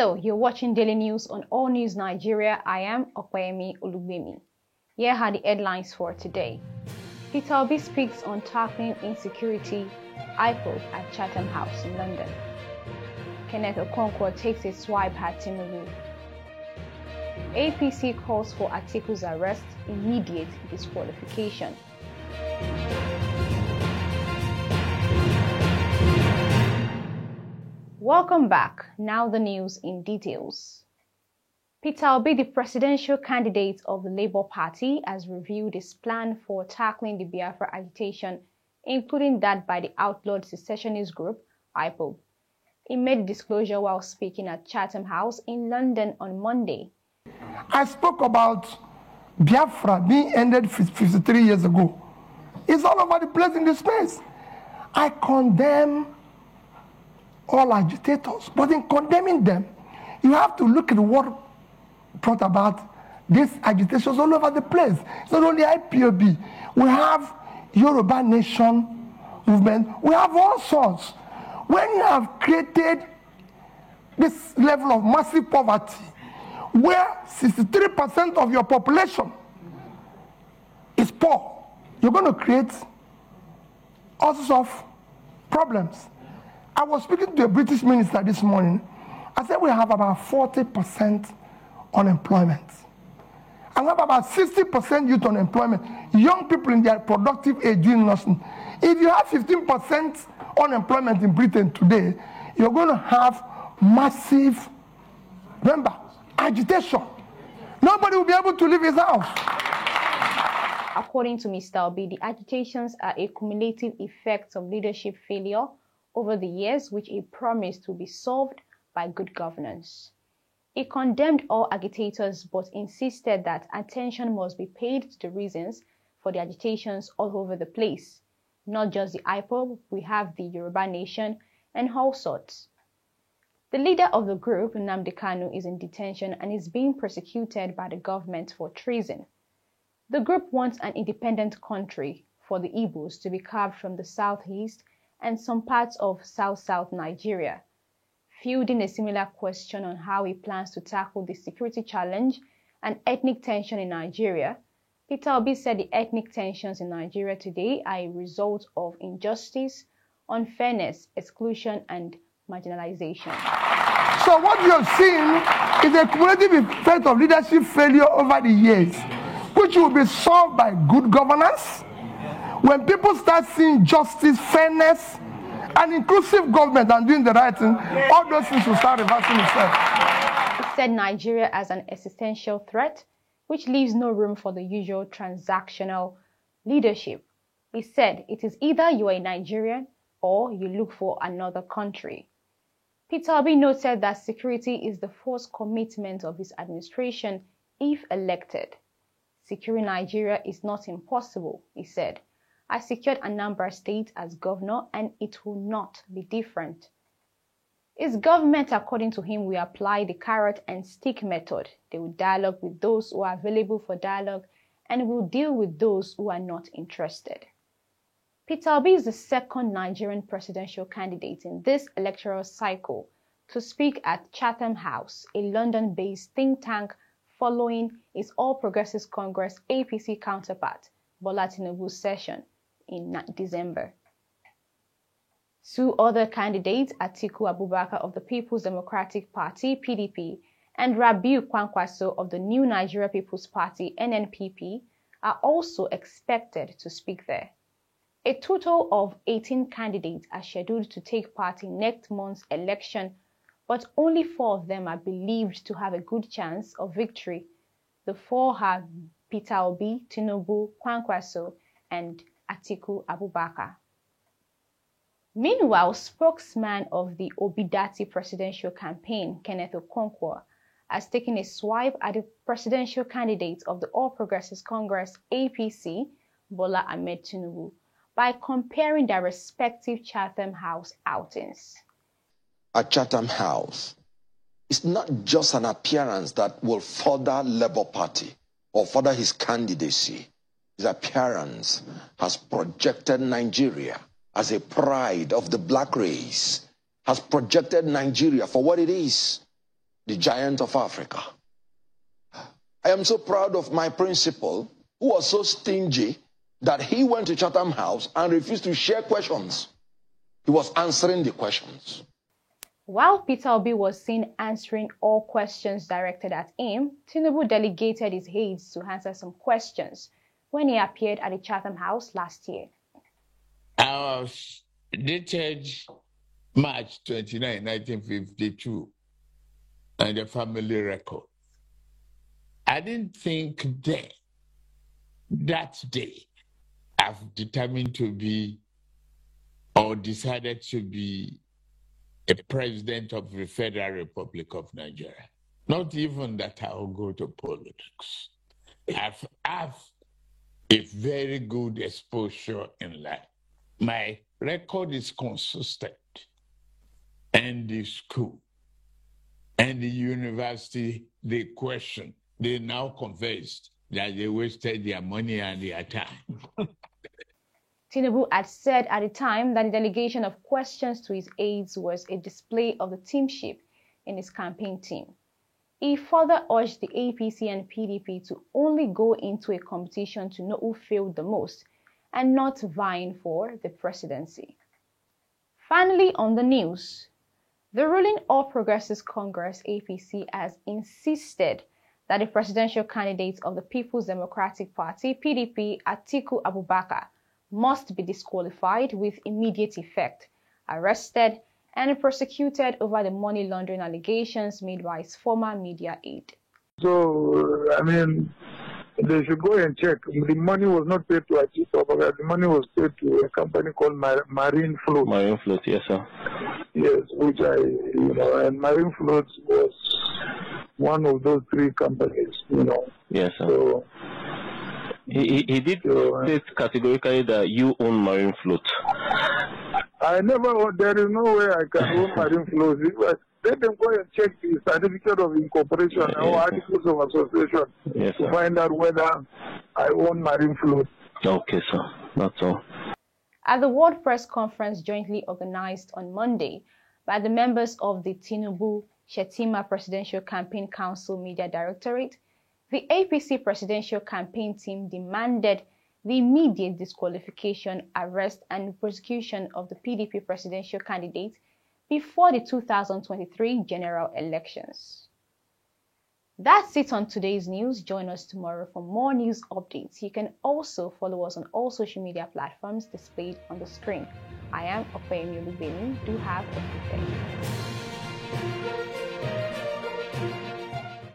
Hello, you're watching Daily News on All News Nigeria. I am Okonkwo. Here are the headlines for today. Peter Obi speaks on tackling insecurity, IPOB at Chatham House in London. KENNETH OKONKWO takes a swipe at TINUBU. APC calls for ATIKU'S arrest, immediate disqualification. Welcome back. Now the news in details. Peter Obi, the presidential candidate of the Labour Party, has reviewed his plan for tackling the Biafra agitation, including that by the outlawed secessionist group, IPOB. He made a disclosure while speaking at Chatham House in London on Monday. I spoke about Biafra being ended 53 years ago. It's all over the place in this space. I condemn all agitators, but in condemning them, you have to look at what brought about these agitations all over the place. It's not only IPOB. We have Yoruba Nation movement. We have all sorts. When you have created this level of massive poverty, where 63% of your population is poor, you're going to create all sorts of problems. I was speaking to a British minister this morning. I said we have about 40% unemployment. And we have about 60% youth unemployment. Young people in their productive age doing nothing. If you have 15% unemployment in Britain today, you're going to have massive, remember, agitation. Nobody will be able to leave his house. According to Mr. Obi, the agitations are a cumulative effect of leadership failure over the years, which he promised to be solved by good governance. He condemned all agitators but insisted that attention must be paid to the reasons for the agitations all over the place. Not just the IPOB, we have the Yoruba Nation and all sorts. The leader of the group, Nnamdi Kanu, is in detention and is being persecuted by the government for treason. The group wants an independent country for the Igbos to be carved from the southeast and some parts of South Nigeria. Fielding a similar question on how he plans to tackle the security challenge and ethnic tension in Nigeria, Peter Obi said the ethnic tensions in Nigeria today are a result of injustice, unfairness, exclusion, and marginalization. So what you're seeing is a cumulative effect of leadership failure over the years, which will be solved by good governance. When people start seeing justice, fairness, and inclusive government and doing the right thing, all those things will start reversing itself. He said Nigeria as an existential threat, which leaves no room for the usual transactional leadership. He said it is either you are a Nigerian or you look for another country. Peter Obi noted that security is the first commitment of his administration if elected. Securing Nigeria is not impossible, he said. I secured Anambra State as governor and it will not be different. His government, according to him, will apply the carrot and stick method. They will dialogue with those who are available for dialogue and will deal with those who are not interested. Peter Obi is the second Nigerian presidential candidate in this electoral cycle to speak at Chatham House, a London-based think tank following his All Progressives Congress APC counterpart, Bola Tinubu's session in December. Two other candidates, Atiku Abubakar of the People's Democratic Party, PDP, and Rabiu Kwankwaso of the New Nigeria People's Party, NNPP, are also expected to speak there. A total of 18 candidates are scheduled to take part in next month's election, but only 4 of them are believed to have a good chance of victory. The 4 are Peter Obi, TINUBU, Kwankwaso, and Atiku Abubakar. Meanwhile, spokesman of the Obidati presidential campaign, KENNETH OKONKWO, has taken a swipe at the presidential candidate of the All Progressives Congress, APC, Bola Ahmed Tinubu, by comparing their respective Chatham House outings. At Chatham House, it's not just an appearance that will further Labour Party or further his candidacy. His appearance has projected Nigeria as a pride of the black race, has projected Nigeria for what it is, the giant of Africa. I am so proud of my principal, who was so stingy that he went to Chatham House and refused to share questions. He was answering the questions. While Peter Obi was seen answering all questions directed at him, TINUBU delegated his aides to answer some questions when he appeared at the Chatham House last year. I was dated March 29, 1952, and the family record. I didn't think then, that day, I've determined to be or decided to be a president of the Federal Republic of Nigeria. Not even that I will go to politics. I've had a very good exposure in life. My record is consistent. And the school and the university, they question. They now confessed that they wasted their money and their time. TINUBU had said at the time that the delegation of questions to his aides was a display of the teamship in his campaign team. He further urged the APC and PDP to only go into a competition to know who failed the most and not vying for the presidency. Finally, on the news, the ruling All Progressives Congress APC has insisted that the presidential candidate of the People's Democratic Party PDP, Atiku Abubakar, must be disqualified with immediate effect, arrested, and prosecuted over the money laundering allegations made by his former media aide. So, I mean, they should go and check. The money was not paid to Atiku Abubakar. The money was paid to a company called Marine Float. Marine Float, yes, sir. Yes, which and Marine Float was one of those three companies, Yes, sir. So, he did state categorically that you own Marine Float. I never, there is no way I can own Marine Float. Let them go and check the certificate of incorporation or articles of association to find out whether I own Marine Float. Okay, sir. That's all. At the World Press Conference jointly organized on Monday by the members of the TINUBU Shetima Presidential Campaign Council Media Directorate, the APC presidential campaign team demanded the immediate disqualification, arrest, and prosecution of the PDP presidential candidate before the 2023 general elections. That's it on today's news. Join us tomorrow for more news updates. You can also follow us on all social media platforms displayed on the screen. I am Opeyemi Olubemi. Do have a good day.